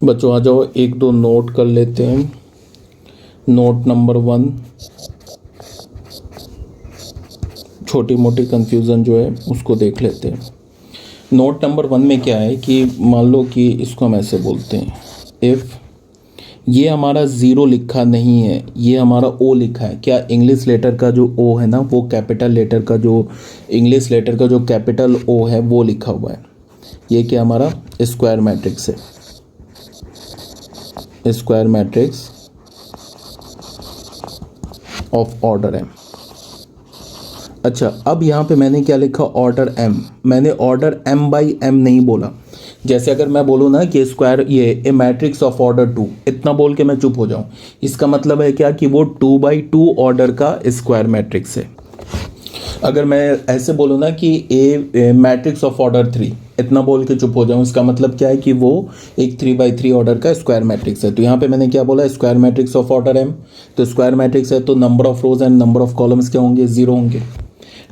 बच्चों आ जाओ, एक दो नोट कर लेते हैं। नोट नंबर 1, छोटी मोटी कंफ्यूजन जो है उसको देख लेते हैं। नोट नंबर 1 में क्या है कि मान लो कि इसको हम ऐसे बोलते हैं, इफ़ ये हमारा ज़ीरो लिखा नहीं है, ये हमारा ओ लिखा है। क्या इंग्लिश लेटर का जो ओ है ना, वो कैपिटल लेटर का जो इंग्लिश लेटर का जो कैपिटल ओ है वो लिखा हुआ है। ये क्या हमारा स्क्वायर मैट्रिक्स है, square matrix of order M. अच्छा, अब यहाँ पे मैंने क्या लिखा, ऑर्डर एम। मैंने ऑर्डर एम बाई एम नहीं बोला। जैसे अगर मैं बोलूँ ना कि स्क्वायर ये ए मैट्रिक्स ऑफ ऑर्डर 2, इतना बोल के मैं चुप हो जाऊँ, इसका मतलब है क्या कि वो 2/2 ऑर्डर का स्क्वायर मैट्रिक्स है। अगर मैं ऐसे बोलूँ ना कि ए मैट्रिक्स ऑफ ऑर्डर 3, इतना बोल के चुप हो जाऊँ, इसका मतलब क्या है कि वो एक 3/3 ऑर्डर का स्क्वायर मैट्रिक्स है। तो यहाँ पे मैंने क्या बोला, square matrix of order M. तो स्क्वायर मैट्रिक्स है तो number of rows and number of columns क्या होंगे, 0 होंगे।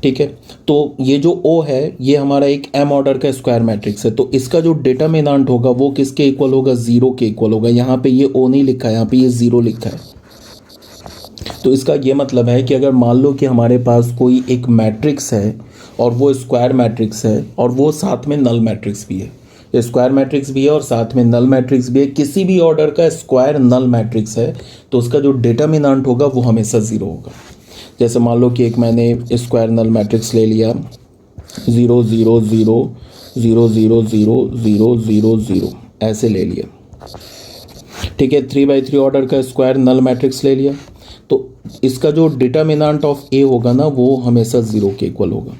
ठीक है, तो ये जो ओ है ये हमारा एक एम ऑर्डर का स्क्वायर मैट्रिक्स है। तो इसका जो डिटर्मिनेंट होगा वो किसके इक्वल होगा, 0 के इक्वल होगा। यहाँ पे ये ओ नहीं लिखा है, यहाँ पे ये 0 लिखा है। तो इसका ये मतलब है कि अगर मान लो कि हमारे पास कोई एक मैट्रिक्स है और वो स्क्वायर मैट्रिक्स है और वो साथ में नल मैट्रिक्स भी है, स्क्वायर मैट्रिक्स भी है और साथ में नल मैट्रिक्स भी है, किसी भी ऑर्डर का स्क्वायर नल मैट्रिक्स है, तो उसका जो डिटर्मिनेंट होगा वो हमेशा 0 होगा। जैसे मान लो कि एक मैंने स्क्वायर नल मैट्रिक्स ले लिया, 0 0 0 0 0 0 0 0 0 ऐसे ले लिया। ठीक है, 3/3 ऑर्डर का स्क्वायर नल मैट्रिक्स ले लिया, तो इसका जो डिटर्मिनेंट ऑफ ए होगा ना वो हमेशा 0 के इक्वल होगा।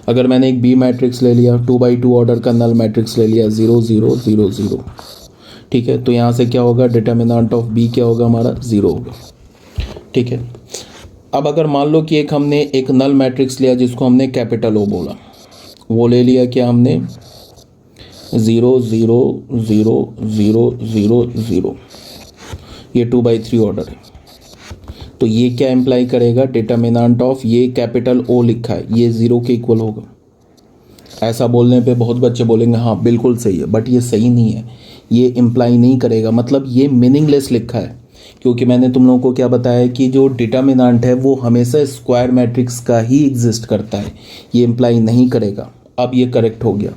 अगर मैंने एक बी मैट्रिक्स ले लिया, 2/2 ऑर्डर का नल मैट्रिक्स ले लिया, 0 0 0 0। ठीक है, तो यहाँ से क्या होगा, डिटर्मिनेंट ऑफ बी क्या होगा हमारा, 0 होगा। ठीक है, अब अगर मान लो कि एक हमने एक नल मैट्रिक्स लिया जिसको हमने कैपिटल ओ बोला, वो ले लिया क्या हमने, 0 0 0 0 0 0, ये 2/3 ऑर्डर है। तो ये क्या इम्प्लाई करेगा, डिटर्मिनेंट ऑफ ये कैपिटल ओ लिखा है ये 0 के इक्वल होगा। ऐसा बोलने पे बहुत बच्चे बोलेंगे हाँ बिल्कुल सही है, बट ये सही नहीं है, ये इम्प्लाई नहीं करेगा, मतलब ये मीनिंगलेस लिखा है। क्योंकि मैंने तुम लोगों को क्या बताया कि जो डिटर्मिनेंट है वो हमेशा स्क्वायर मैट्रिक्स का ही एग्जिस्ट करता है, ये इम्प्लाई नहीं करेगा। अब ये करेक्ट हो गया,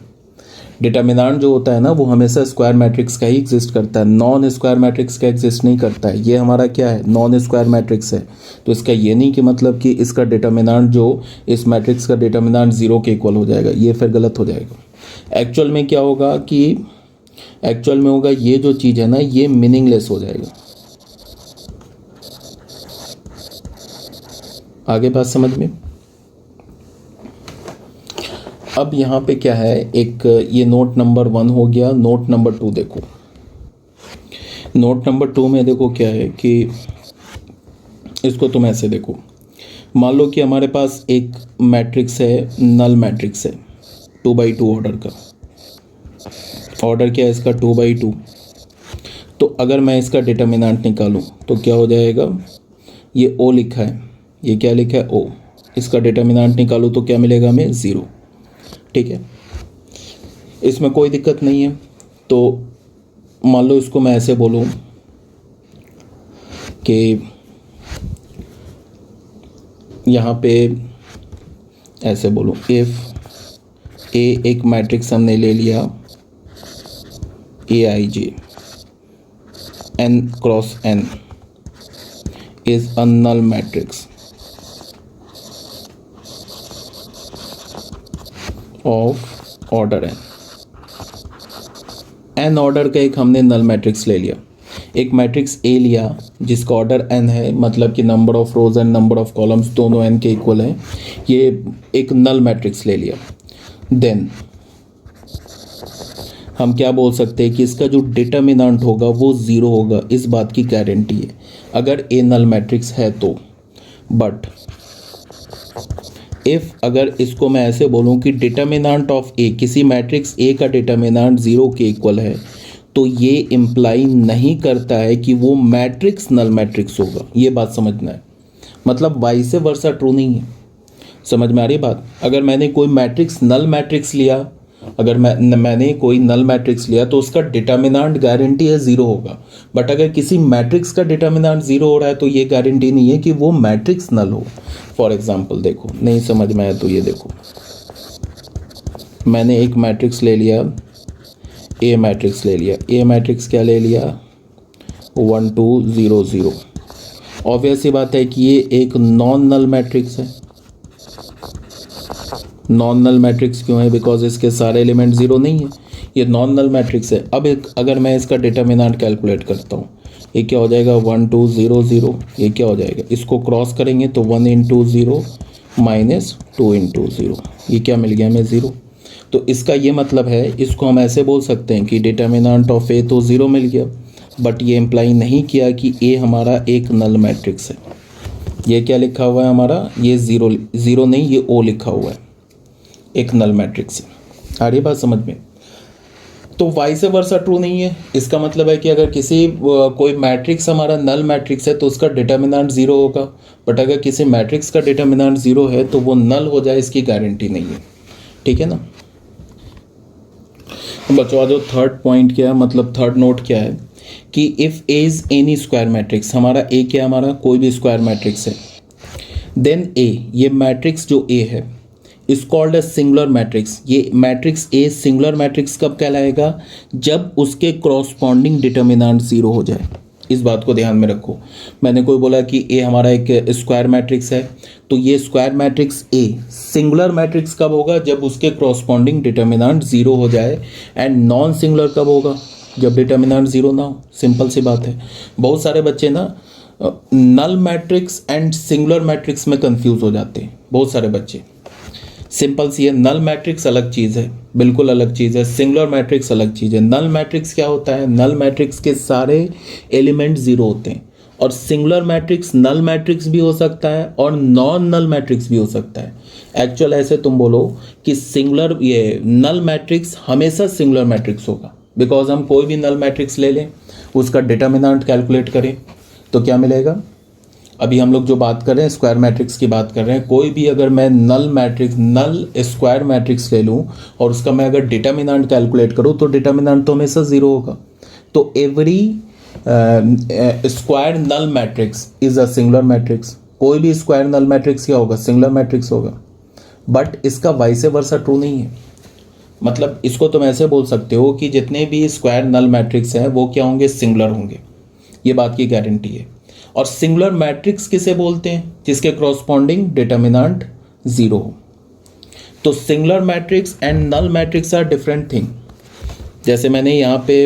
डिटर्मिनेंट जो होता है ना वो हमेशा स्क्वायर मैट्रिक्स का ही एग्जिस्ट करता है, नॉन स्क्वायर मैट्रिक्स का एग्जिस्ट नहीं करता है। ये हमारा क्या है, नॉन स्क्वायर मैट्रिक्स है। तो इसका ये नहीं कि मतलब कि इसका डिटर्मिनेंट जो इस मैट्रिक्स का डिटर्मिनेंट 0 के इक्वल हो जाएगा, ये फिर गलत हो जाएगा। एक्चुअल में क्या होगा कि एक्चुअल में होगा ये जो चीज़ है ना ये मीनिंगलेस हो जाएगा। आगे बात समझ में। अब यहाँ पे क्या है, एक ये नोट नंबर 1 हो गया। नोट नंबर 2 देखो, नोट नंबर 2 में देखो क्या है कि इसको तुम ऐसे देखो, मान लो कि हमारे पास एक मैट्रिक्स है, नल मैट्रिक्स है 2/2 ऑर्डर का। ऑर्डर क्या है इसका, 2/2। तो अगर मैं इसका डिटर्मिनेंट निकालूं तो क्या हो जाएगा, ये ओ लिखा है, ये क्या लिखा है, ओ। इसका डिटर्मिनेंट निकालूं तो क्या मिलेगा हमें, 0। ठीक है, इसमें कोई दिक्कत नहीं है। तो मान लो इसको मैं ऐसे बोलूं कि यहाँ पे ऐसे बोलूं, इफ ए एक मैट्रिक्स हमने ले लिया, AIJ n cross n is a null matrix of order n order का एक हमने नल मैट्रिक्स ले लिया, एक मैट्रिक्स ए लिया जिसका ऑर्डर n है, मतलब कि number of rows and number of columns दोनों n के इक्वल हैं, ये एक नल मैट्रिक्स ले लिया। देन हम क्या बोल सकते हैं कि इसका जो डिटर्मिनेंट होगा वो 0 होगा, इस बात की गारंटी है अगर ए नल मैट्रिक्स है तो। बट इफ़ अगर इसको मैं ऐसे बोलूं कि डिटर्मिनेंट ऑफ ए, किसी मैट्रिक्स ए का डिटर्मिनेंट 0 के इक्वल है, तो ये इम्प्लाई नहीं करता है कि वो मैट्रिक्स नल मैट्रिक्स होगा। ये बात समझना है, मतलब वाइस वर्सा ट्रू नहीं है। समझ में आ रही बात। अगर मैंने कोई मैट्रिक्स नल मैट्रिक्स लिया अगर मैंने कोई नल मैट्रिक्स लिया तो उसका डिटर्मिनेंट गारंटी है ज़ीरो होगा, बट अगर किसी मैट्रिक्स का डिटर्मिनेंट ज़ीरो हो रहा है तो ये गारंटी नहीं है कि वो मैट्रिक्स नल हो। फॉर एग्जांपल देखो, नहीं समझ में आया तो ये देखो, मैंने एक मैट्रिक्स ले लिया, ए मैट्रिक्स ले लिया। ए मैट्रिक्स क्या ले लिया? 1 2 0 0। ऑब्वियस सी बात है कि ये एक नॉन नल मैट्रिक्स है। नॉन नल मैट्रिक्स क्यों है? बिकॉज इसके सारे एलिमेंट ज़ीरो नहीं है, ये नॉन नल मैट्रिक्स है। अब एक अगर मैं इसका डिटर्मिनेंट कैलकुलेट करता हूँ, ये क्या हो जाएगा? 1 2 0 0। ये क्या हो जाएगा? इसको क्रॉस करेंगे तो 1 × 0 -2 × 0। ये क्या मिल गया हमें? ज़ीरो। तो इसका ये मतलब है, इसको हम ऐसे बोल सकते हैं कि डिटर्मिनेंट ऑफ ए तो ज़ीरो मिल गया, बट ये इम्प्लाई नहीं किया कि ए हमारा एक नल मैट्रिक्स है। ये क्या लिखा हुआ है हमारा? ये ज़ीरो, ज़ीरो नहीं, ये ओ लिखा हुआ है, एक नल मैट्रिक्स है। आ रही बात समझ में? तो वाइस वर्सा ट्रू नहीं है। इसका मतलब है कि अगर कोई मैट्रिक्स हमारा नल मैट्रिक्स है तो उसका डिटर्मिनेंट ज़ीरो होगा, बट अगर किसी मैट्रिक्स का डिटर्मिनेंट ज़ीरो है तो वो नल हो जाए इसकी गारंटी नहीं है। ठीक है ना बच्चों? आज जो थर्ड पॉइंट क्या है, मतलब थर्ड नोट क्या है कि if A is N E square matrix, हमारा ए क्या है? हमारा कोई भी स्क्वायर मैट्रिक्स है, देन ए, ये मैट्रिक्स जो ए है is called a singular matrix. ये मैट्रिक्स ए सिंगुलर मैट्रिक्स कब कहलाएगा? जब उसके क्रॉसपॉन्डिंग डिटर्मिनेंट ज़ीरो हो जाए। इस बात को ध्यान में रखो। मैंने कोई बोला कि ए हमारा एक स्क्वायर मैट्रिक्स है, तो ये square matrix a singular matrix कब होगा? जब उसके क्रॉसपॉन्डिंग डिटर्मिनेंट ज़ीरो हो जाए। एंड नॉन सिंगुलर कब होगा? जब डिटर्मिनेंट ज़ीरो ना हो। सिंपल सी बात है। बहुत सारे बच्चे ना null matrix and singular matrix में कंफ्यूज हो जाते हैं, बहुत सारे बच्चे। सिंपल सी है, नल मैट्रिक्स अलग चीज़ है, बिल्कुल अलग चीज़ है। सिंगुलर मैट्रिक्स अलग चीज़ है। नल मैट्रिक्स क्या होता है? नल मैट्रिक्स के सारे एलिमेंट ज़ीरो होते हैं। और सिंगुलर मैट्रिक्स नल मैट्रिक्स भी हो सकता है और नॉन नल मैट्रिक्स भी हो सकता है। एक्चुअल ऐसे तुम बोलो कि सिंगुलर, ये नल मैट्रिक्स हमेशा सिंगुलर मैट्रिक्स होगा, बिकॉज हम कोई भी नल मैट्रिक्स ले लें, उसका डिटर्मिनेंट कैलकुलेट करें तो क्या मिलेगा? अभी हम लोग जो बात कर रहे हैं स्क्वायर मैट्रिक्स की बात कर रहे हैं। कोई भी अगर मैं नल मैट्रिक्स, नल स्क्वायर मैट्रिक्स ले लूँ और उसका मैं अगर डिटर्मिनेंट कैलकुलेट करूँ तो डिटर्मिनेंट तो हमेशा ज़ीरो होगा। तो every square null matrix is a singular matrix. कोई भी स्क्वायर नल मैट्रिक्स क्या होगा? सिंगुलर मैट्रिक्स होगा। बट इसका वाइस वर्सा ट्रू नहीं है। मतलब इसको तुम ऐसे बोल सकते हो कि जितने भी स्क्वायर नल मैट्रिक्स हैं वो क्या होंगे? सिंगुलर होंगे। ये बात की गारंटी है। और सिंगुलर मैट्रिक्स किसे बोलते हैं? जिसके क्रॉसपॉन्डिंग डिटर्मिनेंट ज़ीरो हो। तो singular matrix and null matrix are different thing. जैसे मैंने यहाँ पे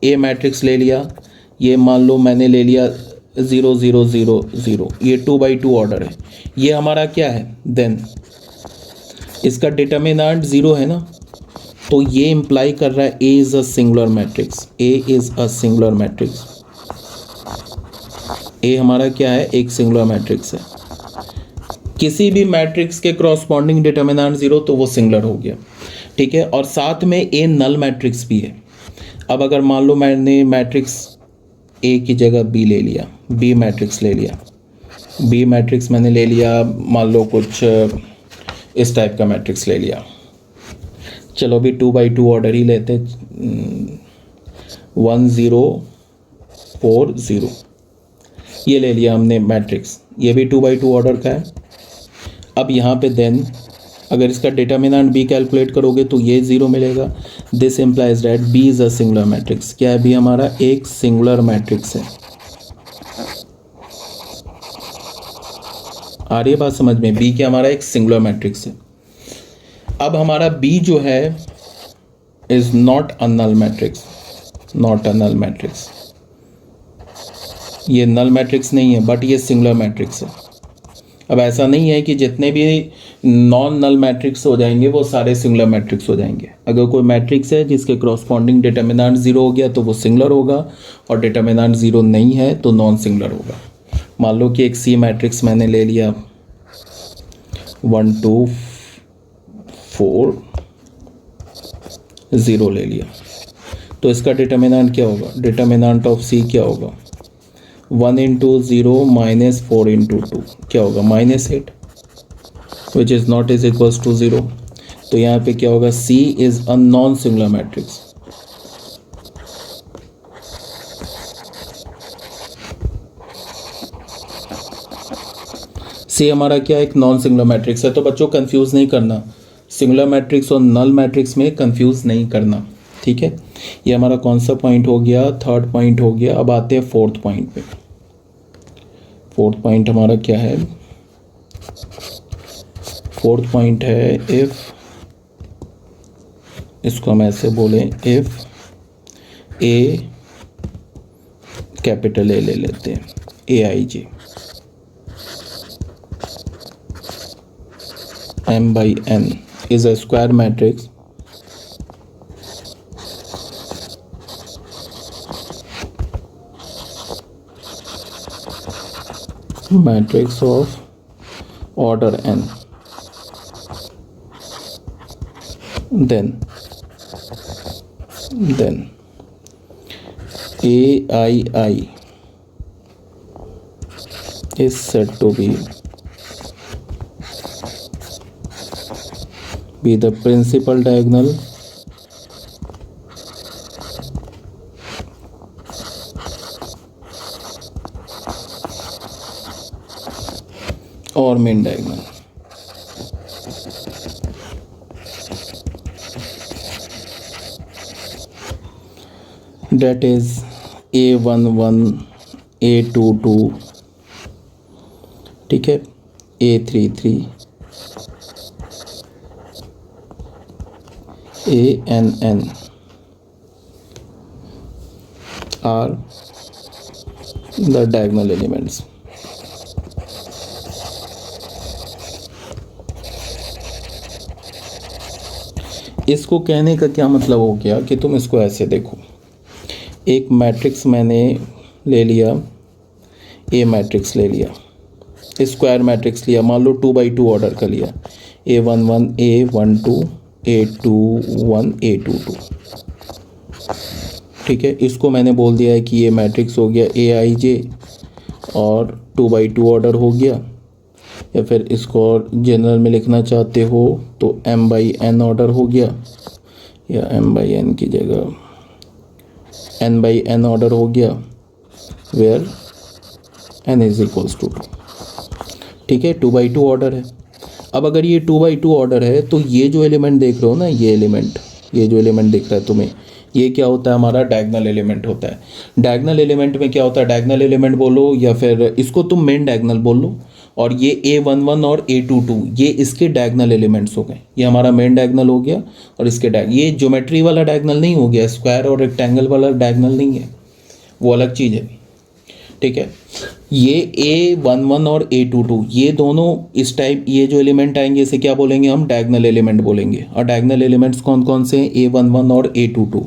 ए मैट्रिक्स ले लिया, ये मान लो मैंने ले लिया 0 0 0 0, ये 2/2 ऑर्डर है। ये हमारा क्या है? देन इसका डिटर्मिनेंट ज़ीरो है ना, तो ये इम्प्लाई कर रहा है A is a singular matrix. A is a singular matrix. A हमारा क्या है? एक सिंगुलर मैट्रिक्स है। किसी भी मैट्रिक्स के क्रॉसपॉन्डिंग डिटर्मिनेंट ज़ीरो तो वो सिंगुलर हो गया। ठीक है। और साथ में ए नल मैट्रिक्स भी है। अब अगर मान लो मैंने मैट्रिक्स ए की जगह बी ले लिया, बी मैट्रिक्स ले लिया, बी मैट्रिक्स मैंने ले लिया, मान लो कुछ इस टाइप का मैट्रिक्स ले लिया। चलो अभी 2/2 ऑर्डर ही लेते, 1 0 4 0, ये ले लिया हमने मैट्रिक्स। ये भी 2/2 ऑर्डर का है। अब यहाँ पे देन अगर इसका डिटर्मिनेंट बी कैलकुलेट करोगे तो ये ज़ीरो मिलेगा। This implies that B is a singular matrix. क्या है? बी हमारा एक सिंगुलर मैट्रिक्स है। आ रही है बात समझ में? बी क्या हमारा एक सिंगुलर मैट्रिक्स है। अब हमारा बी जो है is not a null matrix, not a null matrix. ये नल मैट्रिक्स नहीं है, बट ये सिंगुलर मैट्रिक्स है। अब ऐसा नहीं है कि जितने भी नॉन नल मैट्रिक्स हो जाएंगे वो सारे सिंगुलर मैट्रिक्स हो जाएंगे। अगर कोई मैट्रिक्स है जिसके क्रॉसपॉन्डिंग डिटर्मिनेंट ज़ीरो हो गया तो वो सिंगुलर होगा, और डिटर्मिनेंट ज़ीरो नहीं है तो नॉन सिंगुलर होगा। मान लो कि एक सी मैट्रिक्स मैंने ले लिया, 1 2 4 0 ले लिया, तो इसका डिटर्मिनेंट क्या होगा? डिटर्मिनेंट ऑफ सी क्या होगा? 1 × 0 - 4 × 2 क्या होगा? -8, which is not is equals to 0। तो यहाँ पे क्या होगा, C is a non singular matrix. C हमारा क्या एक नॉन सिंगुलर मैट्रिक्स है। तो बच्चों कंफ्यूज नहीं करना, सिंगुलर मैट्रिक्स और नल मैट्रिक्स में कंफ्यूज नहीं करना, ठीक है। ये हमारा कौन सा पॉइंट हो गया, थर्ड पॉइंट हो गया। अब आते हैं फोर्थ पॉइंट पे। फोर्थ पॉइंट हमारा क्या है, फोर्थ पॉइंट है इफ, इसको हम ऐसे बोलें, इफ ए, कैपिटल ए ले लेते हैं, AIJ M/N is a square matrix of order n, then AII is said to be the principal diagonal or main diagonal. That is A11, A22, ठीक है, A33, ANN are the diagonal elements. इसको कहने का क्या मतलब हो गया कि तुम इसको ऐसे देखो, एक मैट्रिक्स मैंने ले लिया, ए मैट्रिक्स ले लिया, स्क्वायर मैट्रिक्स लिया, मान लो 2x2 ऑर्डर का लिया, A11, A12, A21, A22, ठीक है। इसको मैंने बोल दिया है कि ये मैट्रिक्स हो गया AIJ और 2x2 ऑर्डर हो गया, या फिर इसको और जनरल में लिखना चाहते हो तो M/N ऑर्डर हो गया, या M/N की जगह N/N ऑर्डर हो गया, where N is equals to 2, ठीक है। 2x2 ऑर्डर है। अब अगर ये 2x2 ऑर्डर है तो ये जो एलिमेंट देख रहे हो ना, ये एलिमेंट, ये जो एलिमेंट दिख रहा है तुम्हें, ये क्या होता है, हमारा डायगोनल एलिमेंट होता है। डायगोनल एलिमेंट में क्या होता है, डायगोनल एलिमेंट बोलो या फिर इसको तुम मेन डायगोनल बोल लो, और ये A11 और A22 ये इसके डायगोनल एलिमेंट्स हो गए। ये हमारा मेन डायगोनल हो गया और इसके ये ज्योमेट्री वाला डायगोनल नहीं हो गया, स्क्वायर और रेक्टेंगल वाला डायगोनल नहीं है, वो अलग चीज़ है, ठीक है। ये A11 और A22 ये दोनों इस टाइप, ये जो एलिमेंट आएंगे इसे क्या बोलेंगे हम, डायगोनल एलिमेंट बोलेंगे। और डायगोनल एलिमेंट्स कौन कौन से हैं, A11 और A22।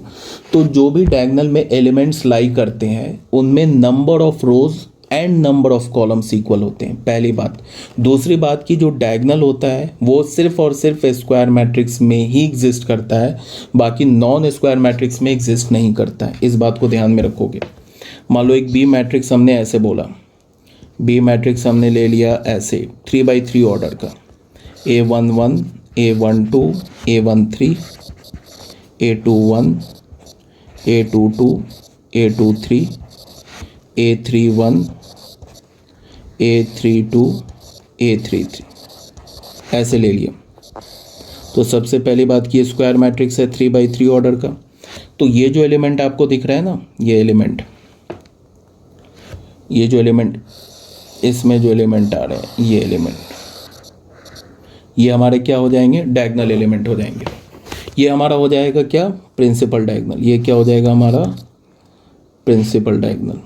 तो जो भी डायगोनल में एलिमेंट्स लाई करते हैं उनमें number of rows and number of columns equal होते हैं, पहली बात। दूसरी बात की जो डायगोनल होता है वो सिर्फ और सिर्फ स्क्वायर मैट्रिक्स में ही एग्जिस्ट करता है, बाकी नॉन स्क्वायर मैट्रिक्स में एग्जिस्ट नहीं करता है, इस बात को ध्यान में रखोगे। मान लो एक बी मैट्रिक्स हमने ऐसे बोला, बी मैट्रिक्स हमने ले लिया ऐसे 3x3 ऑर्डर का, A11, A12, A13, A21, A22, A23, A31, A32, A33, ऐसे ले लिया। तो सबसे पहली बात की स्क्वायर मैट्रिक्स है 3x3 ऑर्डर का। तो ये जो एलिमेंट आपको दिख रहा है ना, ये एलिमेंट, ये जो एलिमेंट, इसमें जो एलिमेंट आ रहे हैं ये एलिमेंट, ये हमारे क्या हो जाएंगे, डायगोनल एलिमेंट हो जाएंगे। ये हमारा हो जाएगा क्या, प्रिंसिपल डायगोनल। ये क्या हो जाएगा हमारा, प्रिंसिपल डायगोनल।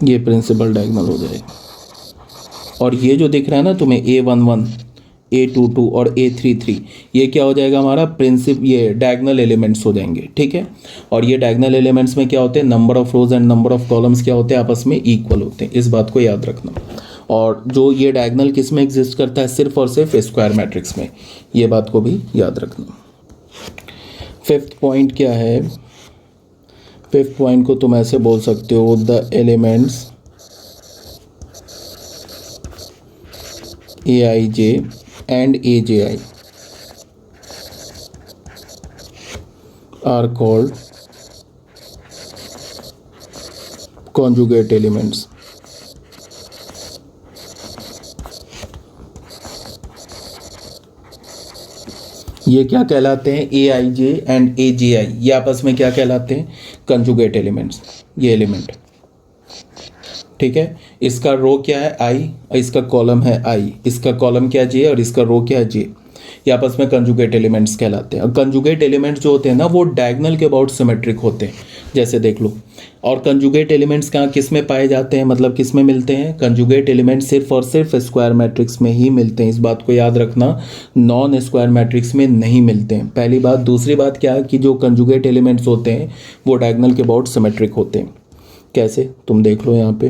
ये प्रिंसिपल डायगोनल हो जाएगा। और ये जो दिख रहा है ना तुम्हें A11, A22 और A33, ये क्या हो जाएगा हमारा ये डायगोनल एलिमेंट्स हो जाएंगे, ठीक है। और ये डायगोनल एलिमेंट्स में क्या होते हैं, number of rows and number of columns क्या होते हैं, आपस में इक्वल होते हैं, इस बात को याद रखना। और जो ये डायगोनल किस में एग्जिस्ट करता है, सिर्फ और सिर्फ स्क्वायर मैट्रिक्स में, ये बात को भी याद रखना। फिफ्थ पॉइंट क्या है, फिफ्थ पॉइंट को तुम ऐसे बोल सकते हो, the elements aij and aji are called conjugate elements. ये क्या कहलाते हैं? ए आई जे एंड ए जे आई, ये आपस में क्या कहलाते हैं? कंजुगेट एलिमेंट्स, ये एलिमेंट। ठीक है, इसका रो क्या है? आई, इसका कॉलम है आई, इसका कॉलम क्या है? जे, और इसका रो क्या है? जे। ये आपस में कंजुगेट एलिमेंट्स कहलाते हैं। और कंजुगेट एलिमेंट्स जो होते हैं ना, वो डायगोनल के अबाउट सिमेट्रिक होते हैं, जैसे देख लो। और कंजुगेट एलिमेंट्स कहाँ किस में पाए जाते हैं, मतलब किस में मिलते हैं? कंजुगेट एलिमेंट्स सिर्फ और सिर्फ स्क्वायर मैट्रिक्स में ही मिलते हैं, इस बात को याद रखना, नॉन स्क्वायर मैट्रिक्स में नहीं मिलते हैं, पहली बात। दूसरी बात क्या है कि जो कंजुगेट एलिमेंट्स होते हैं वो डायगोनल के अबाउट सिमेट्रिक होते हैं। कैसे, तुम देख लो यहाँ पे,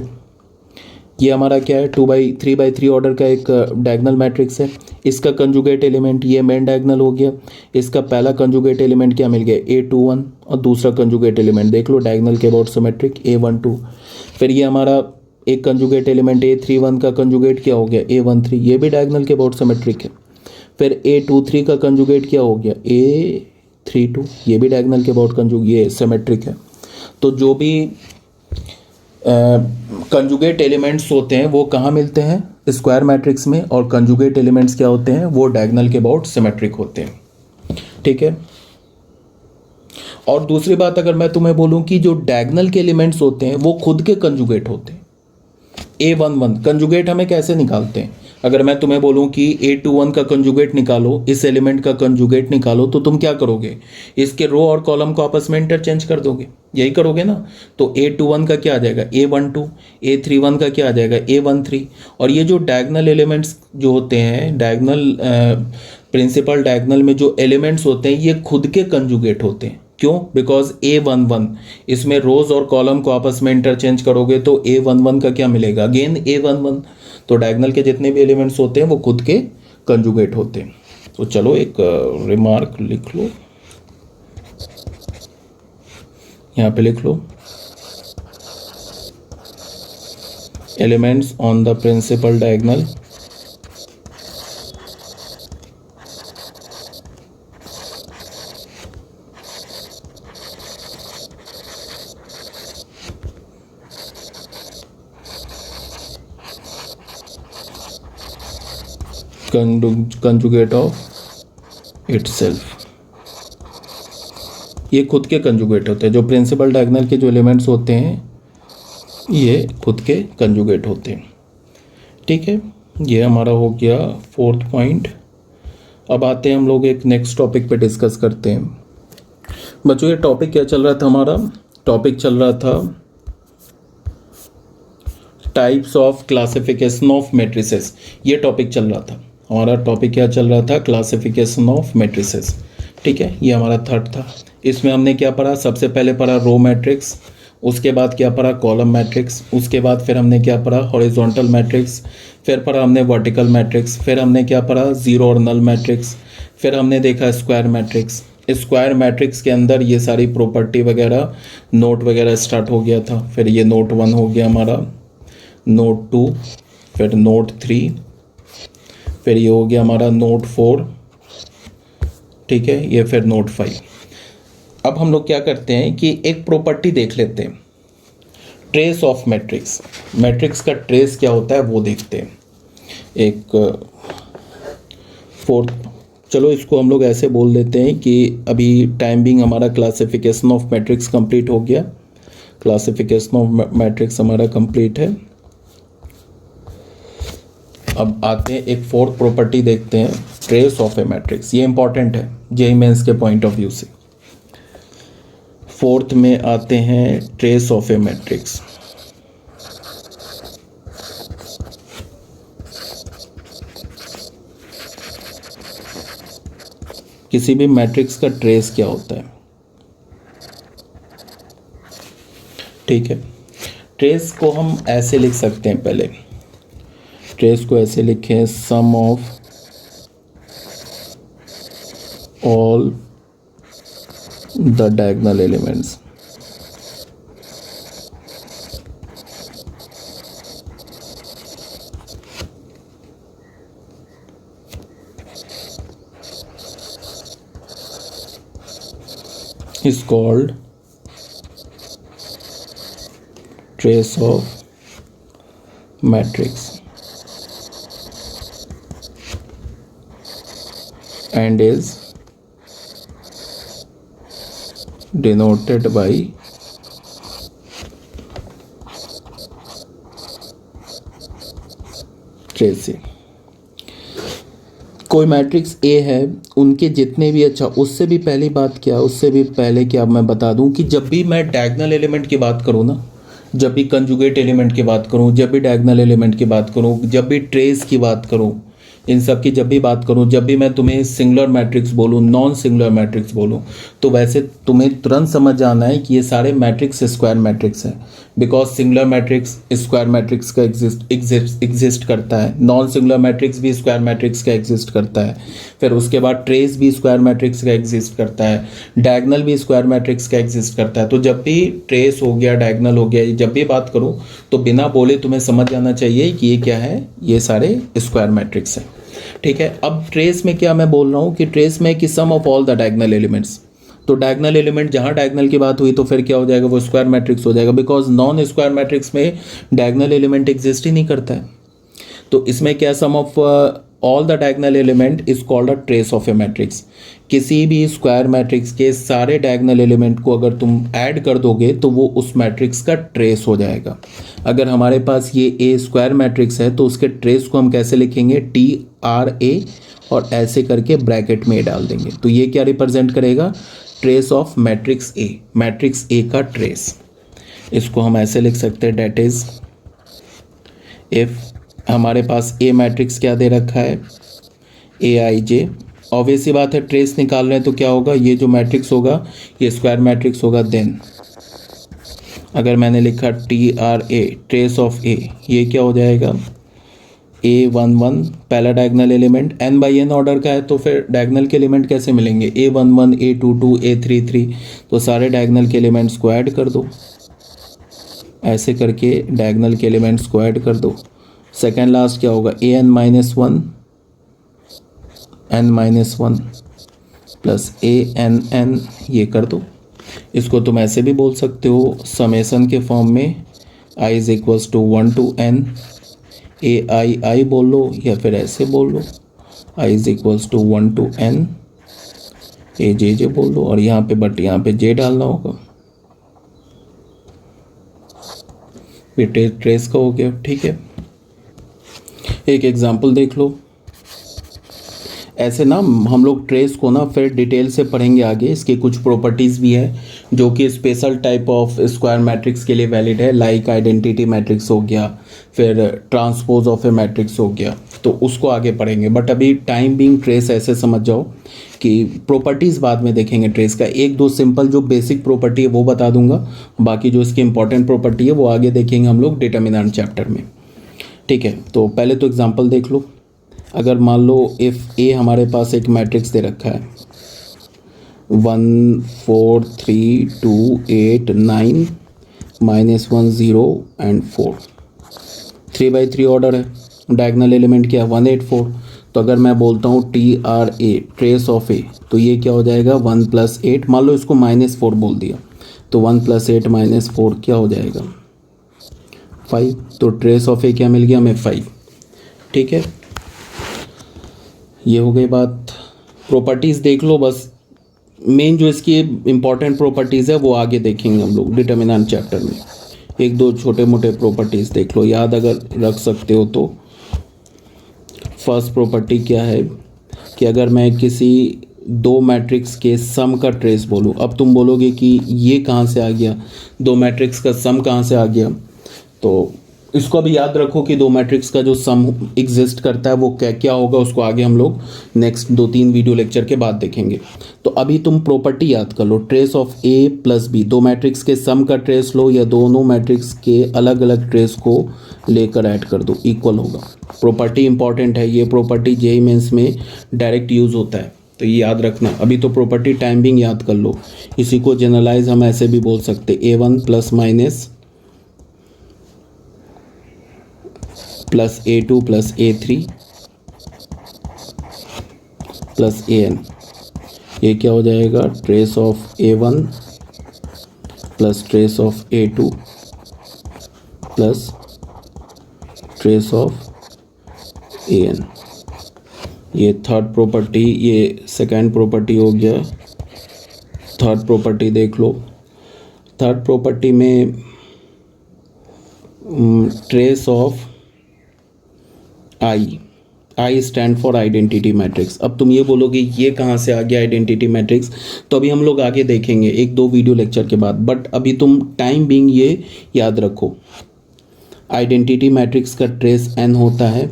ये हमारा क्या है? 3x3 ऑर्डर का एक डायगोनल मैट्रिक्स है। इसका कंजुगेट एलिमेंट ये मेन डायगोनल हो गया। इसका पहला कंजुगेट एलिमेंट क्या मिल गया? A21, और दूसरा कंजुगेट एलिमेंट देख लो डायगोनल के अबाउट सिमेट्रिक, A12। फिर ये हमारा एक कंजुगेट एलिमेंट A31 का कंजुगेट क्या हो गया? A13, ये भी डायगोनल के अबाउट सिमेट्रिक है। फिर A23 का कंजुगेट क्या हो गया? A32, ये भी डायगोनल के अबाउट ये सिमेट्रिक है। तो जो भी कंजुगेट एलिमेंट्स होते हैं वो कहाँ मिलते हैं? स्क्वायर मैट्रिक्स में। और कंजुगेट एलिमेंट्स क्या होते हैं? वो डायगोनल के अबाउट सिमेट्रिक होते हैं। ठीक है, और दूसरी बात अगर मैं तुम्हें बोलूं कि जो डायगोनल के एलिमेंट्स होते हैं वो खुद के कंजुगेट होते हैं। A11 कंजुगेट हमें कैसे निकालते हैं? अगर मैं तुम्हें बोलूं कि A21 का कंजुगेट निकालो, इस एलिमेंट का कंजुगेट निकालो, तो तुम क्या करोगे? इसके रो और कॉलम को आपस में इंटरचेंज कर दोगे, यही करोगे ना। तो A21 का क्या आ जाएगा? A12, A31 का क्या आ जाएगा? A13। और ये जो डायगोनल एलिमेंट्स जो होते हैं, डायगोनल प्रिंसिपल डायगोनल में जो एलिमेंट्स होते हैं ये खुद के कंजुगेट होते हैं। क्यों? बिकॉज A11 इसमें रोज और कॉलम को आपस में इंटरचेंज करोगे तो A11 का क्या मिलेगा? Again A11। तो डायगोनल के जितने भी एलिमेंट्स होते हैं वो खुद के कंजुगेट होते हैं। तो चलो एक रिमार्क लिख लो, यहाँ पे लिख लो, elements on the principal diagonal conjugate of itself, ये खुद के कंजुगेट होते हैं। जो प्रिंसिपल डायगोनल के जो एलिमेंट्स होते हैं ये खुद के कंजुगेट होते हैं। ठीक है, ये हमारा हो गया 4th पॉइंट। अब आते हैं हम लोग एक नेक्स्ट टॉपिक पे डिस्कस करते हैं। बच्चों ये टॉपिक क्या चल रहा था? हमारा टॉपिक चल रहा था types of classification of matrices, ये टॉपिक चल रहा था। हमारा टॉपिक क्या चल रहा था? Classification of matrices. ठीक है, ये हमारा 3rd था। इसमें हमने क्या पढ़ा? सबसे पहले पढ़ा रो मैट्रिक्स, उसके बाद क्या पढ़ा? कॉलम मैट्रिक्स, उसके बाद फिर हमने क्या पढ़ा? हॉरिजॉन्टल मैट्रिक्स, फिर पढ़ा हमने वर्टिकल मैट्रिक्स, फिर हमने क्या पढ़ा? जीरो और नल मैट्रिक्स, फिर हमने देखा स्क्वायर मैट्रिक्स। स्क्वायर मैट्रिक्स के अंदर ये सारी प्रॉपर्टी वगैरह, नोट वगैरह स्टार्ट हो गया था। फिर ये नोट 1 हो गया हमारा, नोट 2, फिर नोट 3, फिर ये हो गया हमारा नोट 4। ठीक है, ये फिर नोट 5। अब हम लोग क्या करते हैं कि एक प्रॉपर्टी देख लेते हैं, ट्रेस ऑफ मैट्रिक्स। मैट्रिक्स का ट्रेस क्या होता है वो देखते हैं। एक 4th, चलो इसको हम लोग ऐसे बोल देते हैं कि अभी टाइम बिंग हमारा क्लासिफिकेशन ऑफ मैट्रिक्स कंप्लीट हो गया। क्लासिफिकेशन ऑफ मैट्रिक्स हमारा कंप्लीट है। अब आते हैं एक 4th प्रॉपर्टी देखते हैं, ट्रेस ऑफ ए मैट्रिक्स। ये इंपॉर्टेंट है जेईई मेंस के पॉइंट ऑफ व्यू से। 4th में आते हैं ट्रेस ऑफ ए मैट्रिक्स। किसी भी मैट्रिक्स का ट्रेस क्या होता है? ठीक है, ट्रेस को हम ऐसे लिख सकते हैं। पहले ट्रेस को ऐसे लिखें, sum of all the diagonal elements. is called trace of matrix and is denoted by tracing. कोई मैट्रिक्स ए है, उनके जितने भी, अच्छा उससे भी पहली बात क्या, उससे भी पहले क्या मैं बता दूं कि जब भी मैं डायगोनल एलिमेंट की बात करूं ना, जब भी कंजुगेट एलिमेंट की बात करूं, जब भी डायगोनल एलिमेंट की बात करूं, जब भी ट्रेस की बात करूं, इन सब की जब भी बात करूं, जब भी मैं तुम्हें सिंगुलर मैट्रिक्स बोलूं, नॉन सिंगुलर मैट्रिक्स बोलूं, तो वैसे तुम्हें तुरंत समझ जाना है कि ये सारे मैट्रिक्स स्क्वायर मैट्रिक्स हैं। Because singular matrix square matrix का एग्जिस्ट करता है, नॉन सिंगुलर मैट्रिक्स भी स्क्वायर मैट्रिक्स का एग्जिस्ट करता है, फिर उसके बाद ट्रेस भी स्क्वायर मैट्रिक्स का एग्जिस्ट करता है, डायगोनल भी स्क्वायर मैट्रिक्स का एग्जिस्ट करता है। तो जब भी ट्रेस हो गया, डायगोनल हो गया, जब भी बात करूं तो बिना बोले तुम्हें समझ जाना चाहिए कि ये क्या है, ये सारे स्क्वायर मैट्रिक्स हैं। ठीक है, अब ट्रेस में क्या मैं बोल रहा हूँ कि ट्रेस में कि sum of all the diagonal elements, तो डायगोनल एलिमेंट, जहाँ डायगोनल की बात हुई तो फिर क्या हो जाएगा, वो स्क्वायर मैट्रिक्स हो जाएगा। बिकॉज नॉन स्क्वायर मैट्रिक्स में डायगोनल एलिमेंट एग्जिस्ट ही नहीं करता है। तो इसमें क्या, sum of all the diagonal element is called a trace of A matrix. किसी भी स्क्वायर मैट्रिक्स के सारे डायगोनल एलिमेंट को अगर तुम ऐड कर दोगे तो वो उस मैट्रिक्स का ट्रेस हो जाएगा। अगर हमारे पास ये ए स्क्वायर मैट्रिक्स है तो उसके ट्रेस को हम कैसे लिखेंगे, TRA, और ऐसे करके ब्रैकेट में डाल देंगे। तो ये क्या रिप्रेजेंट करेगा, trace of matrix A, matrix A का ट्रेस। इसको हम ऐसे लिख सकते हैं, डेट इज इफ हमारे पास ए मैट्रिक्स क्या दे रखा है, AIJ, ऑब्वियस सी बात है ट्रेस निकाल रहे हैं तो क्या होगा, ये जो मैट्रिक्स होगा ये स्क्वायर मैट्रिक्स होगा। देन अगर मैंने लिखा TRA, ट्रेस ऑफ ए, ये क्या हो जाएगा, A11 पहला diagonal element n by n order का है, तो फिर डायगोनल के एलिमेंट कैसे मिलेंगे, A11, A22, A33, तो सारे डायगोनल के एलिमेंट्स को ऐड कर दो, ऐसे करके डायगोनल के एलिमेंट्स को ऐड कर दो। सेकेंड लास्ट क्या होगा, AN-1, N-1 प्लस ANN, ये कर दो। इसको तुम ऐसे भी बोल सकते हो समेसन के फॉर्म में, I is equals to 1 to n, AI बोल लो, या फिर ऐसे बोल लो, I is equals to 1 to n, AJJ बोल लो, और यहाँ पे बट यहाँ पे J डालना होगा। ये ट्रेस का हो गया। ठीक है, एक एग्जांपल देख लो। ऐसे ना हम लोग ट्रेस को ना फिर डिटेल से पढ़ेंगे आगे, इसकी कुछ प्रॉपर्टीज़ भी है जो कि special type of square matrix के लिए वैलिड है, लाइक आइडेंटिटी मैट्रिक्स हो गया, फिर ट्रांसपोज ऑफ ए मैट्रिक्स हो गया, तो उसको आगे पढ़ेंगे। बट अभी टाइम बीइंग ट्रेस ऐसे समझ जाओ कि प्रॉपर्टीज़ बाद में देखेंगे ट्रेस का। एक दो सिंपल जो बेसिक प्रॉपर्टी है वो बता दूंगा, बाकी जो इसकी इंपॉर्टेंट प्रॉपर्टी है वो आगे देखेंगे हम लोग डिटर्मिनेंट चैप्टर में। ठीक है, तो पहले तो एग्जांपल देख लो। अगर मान लो इफ़ ए हमारे पास एक मैट्रिक्स दे रखा है 1 4 3 2 8 9 -1 0 एंड 4, 3/3 ऑर्डर है, डायगोनल एलिमेंट क्या है 184। तो अगर मैं बोलता हूँ TRA, ट्रेस ऑफ ए, तो ये क्या हो जाएगा 1 + 8, मान लो इसको -4 बोल दिया, तो 1 + 8 - 4 क्या हो जाएगा 5। तो ट्रेस ऑफ ए क्या मिल गया हमें 5। ठीक है, ये हो गई बात। प्रॉपर्टीज़ देख लो, बस मेन जो इसकी इम्पॉर्टेंट प्रॉपर्टीज़ है वो आगे देखेंगे हम लोग डिटर्मिनेंट चैप्टर में। एक दो छोटे मोटे प्रॉपर्टीज़ देख लो, याद अगर रख सकते हो तो। फर्स्ट प्रॉपर्टी क्या है कि अगर मैं किसी दो मैट्रिक्स के सम का ट्रेस बोलूँ, अब तुम बोलोगे कि ये कहाँ से आ गया, दो मैट्रिक्स का सम कहाँ से आ गया, तो इसको भी याद रखो कि दो मैट्रिक्स का जो सम एग्जिस्ट करता है वो क्या क्या होगा, उसको आगे हम लोग नेक्स्ट 2-3 वीडियो लेक्चर के बाद देखेंगे। तो अभी तुम प्रॉपर्टी याद कर लो, ट्रेस ऑफ A + B, दो मैट्रिक्स के सम का ट्रेस लो या दोनों मैट्रिक्स के अलग अलग ट्रेस को लेकर ऐड कर दो, इक्वल होगा। प्रॉपर्टी इंपॉर्टेंट है, ये प्रॉपर्टी JEE मेंस में डायरेक्ट यूज़ होता है, तो ये याद रखना। अभी तो प्रॉपर्टी टाइमिंग याद कर लो, इसी को जनरलाइज हम ऐसे भी बोल सकते, A1 ± plus A2 + A3 + AN, ये क्या हो जाएगा, trace of A1 plus trace of A2 plus trace of AN। ये थर्ड प्रॉपर्टी, ये सेकेंड प्रॉपर्टी हो गया। थर्ड प्रॉपर्टी देख लो। थर्ड प्रॉपर्टी में trace of I stand for identity matrix. अब तुम ये बोलोगे ये कहाँ से आ गया आइडेंटिटी मैट्रिक्स, तो अभी हम लोग आगे देखेंगे एक दो वीडियो लेक्चर के बाद, बट अभी तुम टाइम बीइंग ये याद रखो, आइडेंटिटी मैट्रिक्स का ट्रेस n होता है,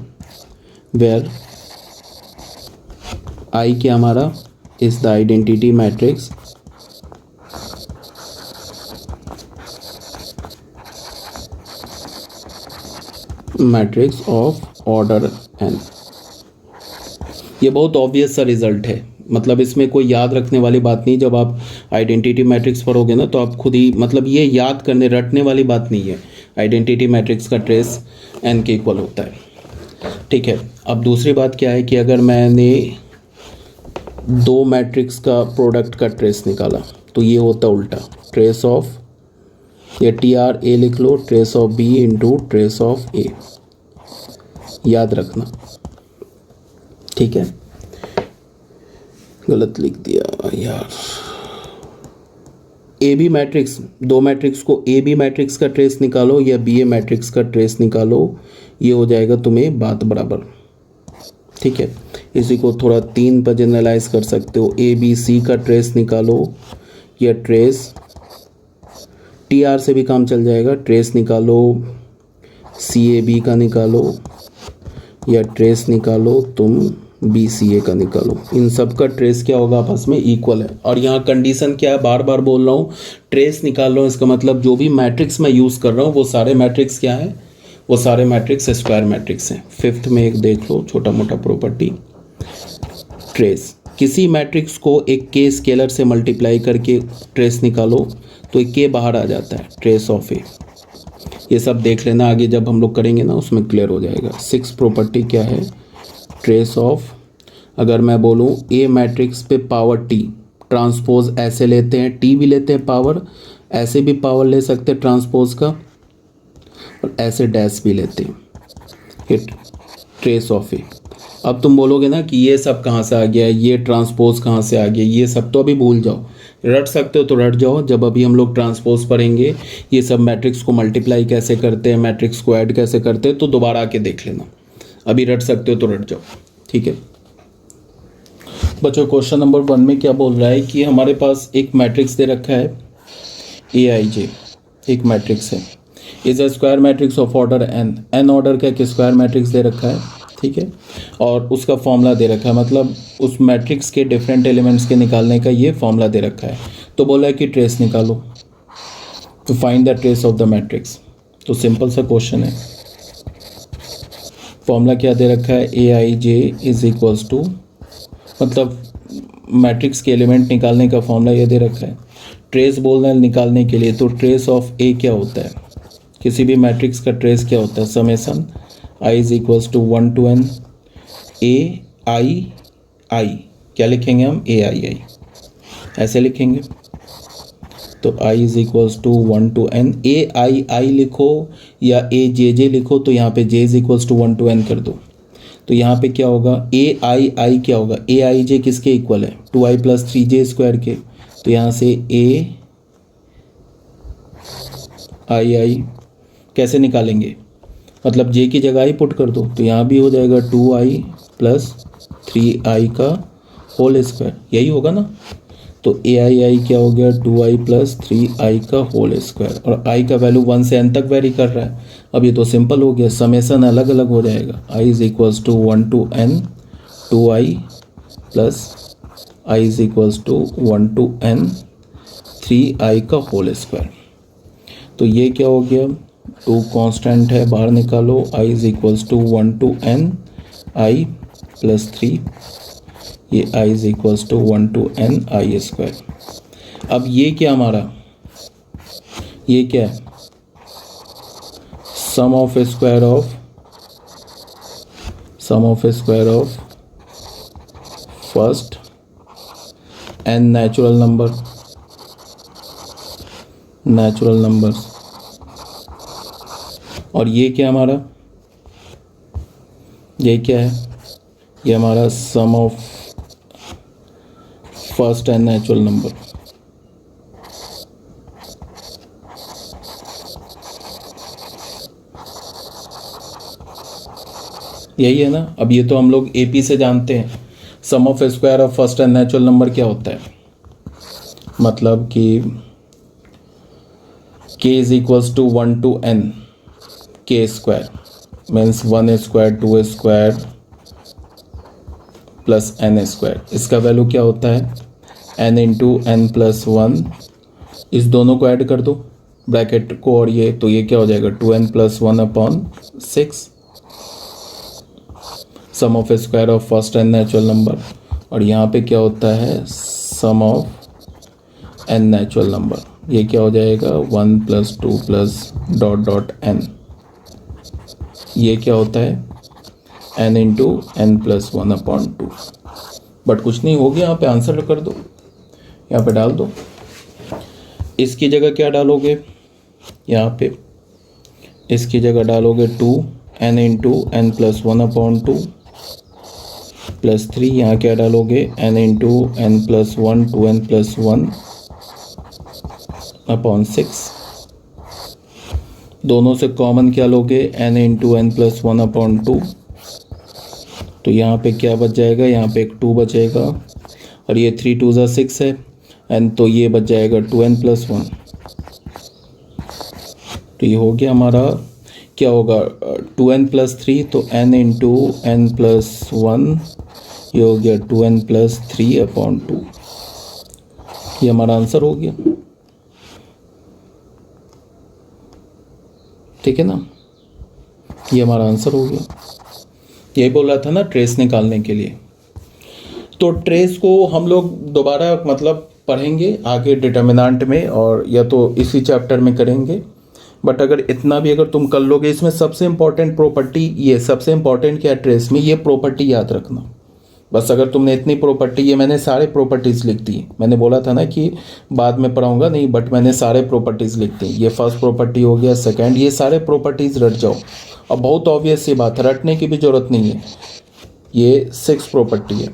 वेयर आई क्या हमारा is the identity matrix of order n। ये बहुत ऑब्वियस सा रिजल्ट है, मतलब इसमें कोई याद रखने वाली बात नहीं। जब आप आइडेंटिटी मैट्रिक्स पढ़ोगे ना तो आप खुद ही, मतलब ये याद करने रटने वाली बात नहीं है। आइडेंटिटी मैट्रिक्स का ट्रेस n के इक्वल होता है, ठीक है। अब दूसरी बात क्या है कि अगर मैंने दो मैट्रिक्स का प्रोडक्ट का ट्रेस निकाला तो ये होता उल्टा, ट्रेस ऑफ, ये TRA लिख लो, trace of B into trace of A, याद रखना, ठीक है। गलत लिख दिया यार। AB मैट्रिक्स, दो मैट्रिक्स को AB मैट्रिक्स का ट्रेस निकालो या BA मैट्रिक्स का ट्रेस निकालो, ये हो जाएगा तुम्हें बात बराबर, ठीक है। इसी को थोड़ा 3 पर जनरलाइज कर सकते हो। ABC का ट्रेस निकालो या ट्रेस, TR से भी काम चल जाएगा, ट्रेस निकालो CAB का निकालो या ट्रेस निकालो तुम BCA का निकालो। इन सब का ट्रेस क्या होगा, आपस में इक्वल है। और यहाँ कंडीशन क्या है, बार बार बोल रहा हूँ, ट्रेस निकाल रहा हूँ, इसका मतलब जो भी मैट्रिक्स मैं यूज़ कर रहा हूँ वो सारे मैट्रिक्स क्या है, वो सारे मैट्रिक्स स्क्वायर मैट्रिक्स हैं। फिफ्थ में एक देख लो छोटा मोटा प्रॉपर्टी, ट्रेस, किसी मैट्रिक्स को एक के स्केलर से मल्टीप्लाई करके ट्रेस निकालो तो एक के बाहर आ जाता है, ट्रेस ऑफ ए। ये सब देख लेना, आगे जब हम लोग करेंगे ना उसमें क्लियर हो जाएगा। सिक्स प्रॉपर्टी क्या है, ट्रेस ऑफ, अगर मैं बोलूँ ए मैट्रिक्स पे पावर टी, ट्रांसपोज ऐसे लेते हैं, टी भी लेते हैं पावर, ऐसे भी पावर ले सकते हैं ट्रांसपोज का, और ऐसे डैश भी लेते हैं, हिट ट्रेस ऑफ ए। अब तुम बोलोगे ना कि ये सब कहाँ से आ गया, ये ट्रांसपोज कहाँ से आ गया, ये सब तो अभी भूल जाओ, रट सकते हो तो रट जाओ। जब अभी हम लोग ट्रांसपोज पढ़ेंगे, ये सब मैट्रिक्स को मल्टीप्लाई कैसे करते हैं, मैट्रिक्स को ऐड कैसे करते हैं, तो दोबारा आके देख लेना। अभी रट सकते हो तो रट जाओ, ठीक है बच्चों। क्वेश्चन नंबर 1 में क्या बोल रहा है कि हमारे पास एक मैट्रिक्स दे रखा है AIJ, एक मैट्रिक्स है, is a square matrix of order n order का एक स्क्वायर मैट्रिक्स दे रखा है, ठीक है। और उसका फॉर्मूला दे रखा है, मतलब उस मैट्रिक्स के डिफरेंट एलिमेंट्स के निकालने का ये फॉर्मूला दे रखा है। तो बोला है कि ट्रेस निकालो, to find the trace of the matrix. तो सिंपल सा क्वेश्चन है, फॉर्मूला क्या दे रखा है, AIJ इज इक्वल्स टू, मतलब मैट्रिक्स के एलिमेंट निकालने का फॉर्मूला ये दे रखा है। ट्रेस बोलना है निकालने के लिए, तो ट्रेस ऑफ A क्या होता है, किसी भी मैट्रिक्स का ट्रेस क्या होता है, summation I is equals to 1 to n AII, क्या लिखेंगे हम, AII ऐसे लिखेंगे। तो I is equals to 1 to n, AII लिखो या AJJ लिखो, तो यहाँ पे J is equals to 1 to n कर दो। तो यहाँ पे क्या होगा, AII क्या होगा, AIJ किसके इक्वल है, 2i प्लस 3j स्क्वायर के। तो यहाँ से AII कैसे निकालेंगे, मतलब j की जगह ही पुट कर दो, तो यहाँ भी हो जाएगा 2i प्लस 3i का होल स्क्वायर, यही होगा ना। तो AII क्या हो गया, 2i प्लस 3i का होल स्क्वायर, और i का वैल्यू 1 से n तक वेरी कर रहा है। अब ये तो सिंपल हो गया, समेसन अलग अलग हो जाएगा, i is equals to 1 to n 2i plus i is equals to 1 to n 3i का होल स्क्वायर। तो ये क्या हो गया, 2 कांस्टेंट है, बाहर निकालो, i is equals to 1 to n i plus 3, ये i is equals to 1 to n i square. अब ये क्या हमारा, ये क्या है, sum of square of first n natural number और ये क्या हमारा, ये क्या है, ये हमारा sum of first n natural number. यही है ना। अब ये तो हम लोग एपी से जानते हैं, sum of square of first n natural number क्या होता है, मतलब कि k is equals to 1 to n k square means 1 square 2 square plus n square. इसका वैल्यू क्या होता है, n इंटू एन प्लस 1। इस दोनों को ऐड कर दो ब्रैकेट को और ये, तो ये क्या हो जाएगा 2n plus 1/6 sum of square of first N natural number. और यहाँ पे क्या होता है sum of N natural number, ये क्या हो जाएगा 1 plus 2 plus dot dot n। ये क्या होता है n into N plus 1/2। But कुछ नहीं हो गया, यहाँ पे आंसर कर दो, यहाँ पे डाल दो। इसकी जगह क्या डालोगे, यहाँ पे इसकी जगह डालोगे 2n into N plus 1/2 plus 3। यहाँ क्या डालोगे n into N plus 1 2n plus 1/6। दोनों से कॉमन क्या लोगे n इंटू एन प्लस 1/2। तो यहाँ पे क्या बच जाएगा, यहाँ पे एक 2 बचेगा और ये 3 2 ज़ा 6 है एंड तो ये बच जाएगा 2n प्लस 1। तो ये हो गया हमारा, क्या होगा 2n प्लस 3 तो n इंटू एन प्लस 1, ये हो गया 2n प्लस 3/2। ये हमारा आंसर हो गया, ठीक है ना, ये हमारा आंसर हो गया। यही बोल रहा था ना ट्रेस निकालने के लिए। तो ट्रेस को हम लोग दोबारा मतलब पढ़ेंगे आगे डिटर्मिनेंट में, और या तो इसी चैप्टर में करेंगे। बट अगर इतना भी अगर तुम कर लोगे, इसमें सबसे इम्पॉर्टेंट प्रॉपर्टी ये, सबसे इम्पॉर्टेंट क्या है ट्रेस में, ये प्रॉपर्टी याद रखना। बस अगर तुमने इतनी प्रॉपर्टी, ये मैंने सारे प्रॉपर्टीज़ लिख दी, मैंने बोला था ना कि बाद में पढ़ाऊंगा नहीं, बट मैंने सारे प्रॉपर्टीज़ लिख दी। ये फर्स्ट प्रॉपर्टी हो गया, सेकंड, ये सारे प्रॉपर्टीज़ रट जाओ। अब बहुत ऑब्वियस सी बात है, रटने की भी ज़रूरत नहीं है। ये 6 प्रॉपर्टी है,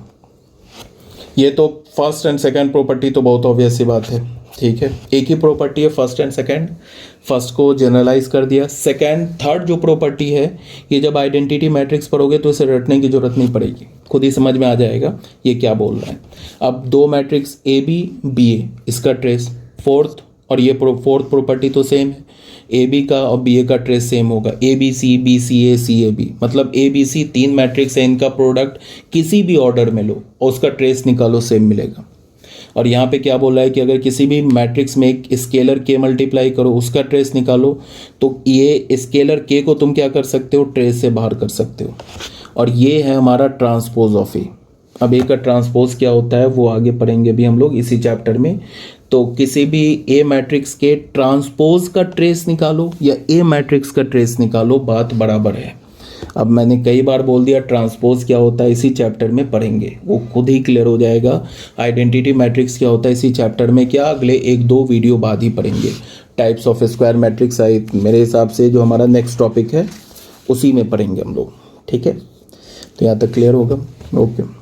ये तो फर्स्ट एंड सेकंड प्रॉपर्टी तो बहुत ऑब्वियस सी बात है, ठीक है। एक ही प्रॉपर्टी है फर्स्ट एंड सेकंड, फर्स्ट को जनरलाइज कर दिया। सेकंड थर्ड जो प्रॉपर्टी है, ये जब आइडेंटिटी मैट्रिक्स पढ़ोगे तो इसे रटने की जरूरत नहीं पड़ेगी, खुद ही समझ में आ जाएगा ये क्या बोल रहा है। अब 2 मैट्रिक्स ए बी बी ए, इसका ट्रेस फोर्थ, और ये फोर्थ प्रॉपर्टी तो सेम है, ए बी का और बी ए का ट्रेस सेम होगा, A B C A C A B, मतलब ए बी सी 3 मैट्रिक्स है, इनका प्रोडक्ट किसी भी ऑर्डर में लो और उसका ट्रेस निकालो, सेम मिलेगा। और यहाँ पे क्या बोला है कि अगर किसी भी मैट्रिक्स में एक स्केलर के मल्टीप्लाई करो, उसका ट्रेस निकालो, तो ये स्केलर के को तुम क्या कर सकते हो, ट्रेस से बाहर कर सकते हो। और ये है हमारा ट्रांसपोज ऑफ ए। अब ए का ट्रांसपोज क्या होता है वो आगे पढ़ेंगे भी हम लोग इसी चैप्टर में। तो किसी भी ए मैट्रिक्स के ट्रांसपोज का ट्रेस निकालो या ए मैट्रिक्स का ट्रेस निकालो, बात बराबर है। अब मैंने कई बार बोल दिया ट्रांसपोज क्या होता है, इसी चैप्टर में पढ़ेंगे, वो खुद ही क्लियर हो जाएगा। आइडेंटिटी मैट्रिक्स क्या होता है इसी चैप्टर में, क्या अगले 1-2 वीडियो बाद ही पढ़ेंगे। टाइप्स ऑफ स्क्वायर मैट्रिक्स मेरे हिसाब से जो हमारा नेक्स्ट टॉपिक है उसी में पढ़ेंगे हम लोग, ठीक है। तो यहाँ तक क्लियर होगा, ओके।